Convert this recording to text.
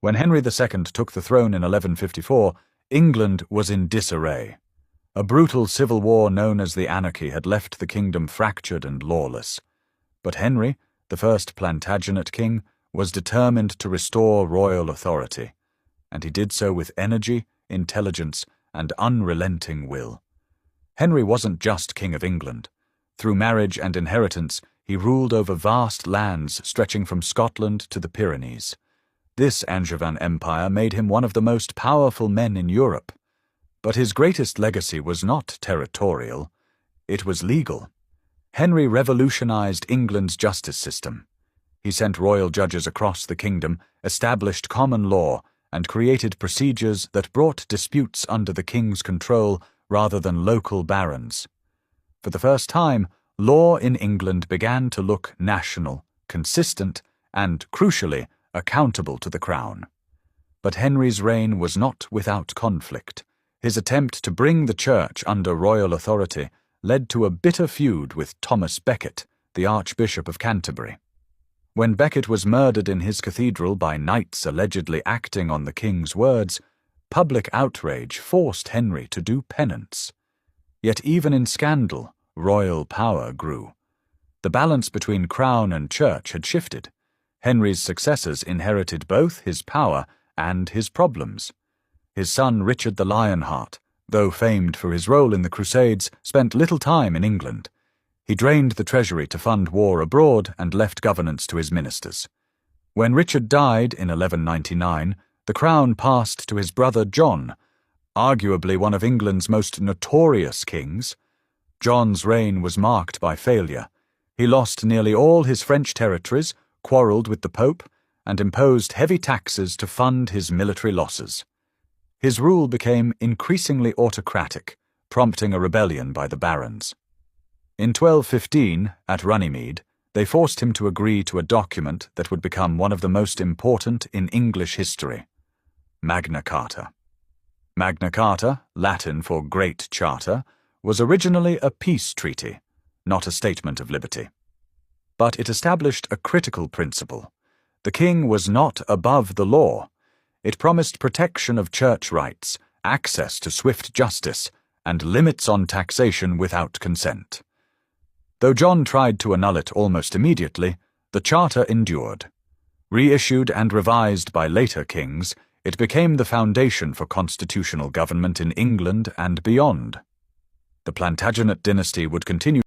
When Henry II took the throne in 1154, England was in disarray. A brutal civil war known as the Anarchy had left the kingdom fractured and lawless. But Henry, the first Plantagenet king, was determined to restore royal authority, and he did so with energy, intelligence, and unrelenting will. Henry wasn't just King of England. Through marriage and inheritance, he ruled over vast lands stretching from Scotland to the Pyrenees. This Angevin empire made him one of the most powerful men in Europe. But his greatest legacy was not territorial, it was legal. Henry revolutionized England's justice system. He sent royal judges across the kingdom, established common law, and created procedures that brought disputes under the king's control rather than local barons. For the first time, law in England began to look national, consistent, and, crucially, accountable to the crown. But Henry's reign was not without conflict. His attempt to bring the church under royal authority led to a bitter feud with Thomas Becket, the Archbishop of Canterbury. When Becket was murdered in his cathedral by knights allegedly acting on the king's words, public outrage forced Henry to do penance. Yet even in scandal, royal power grew. The balance between crown and church had shifted. Henry's successors inherited both his power and his problems. His son Richard the Lionheart, though famed for his role in the Crusades, spent little time in England. He drained the treasury to fund war abroad and left governance to his ministers. When Richard died in 1199, the crown passed to his brother John, arguably one of England's most notorious kings. John's reign was marked by failure. He lost nearly all his French territories, quarrelled with the Pope, and imposed heavy taxes to fund his military losses. His rule became increasingly autocratic, prompting a rebellion by the barons. In 1215, at Runnymede, they forced him to agree to a document that would become one of the most important in English history: Magna Carta. Magna Carta, Latin for Great Charter, was originally a peace treaty, not a statement of liberty. But it established a critical principle. The king was not above the law. It promised protection of church rights, access to swift justice, and limits on taxation without consent. Though John tried to annul it almost immediately, the charter endured. Reissued and revised by later kings, it became the foundation for constitutional government in England and beyond. The Plantagenet dynasty would continue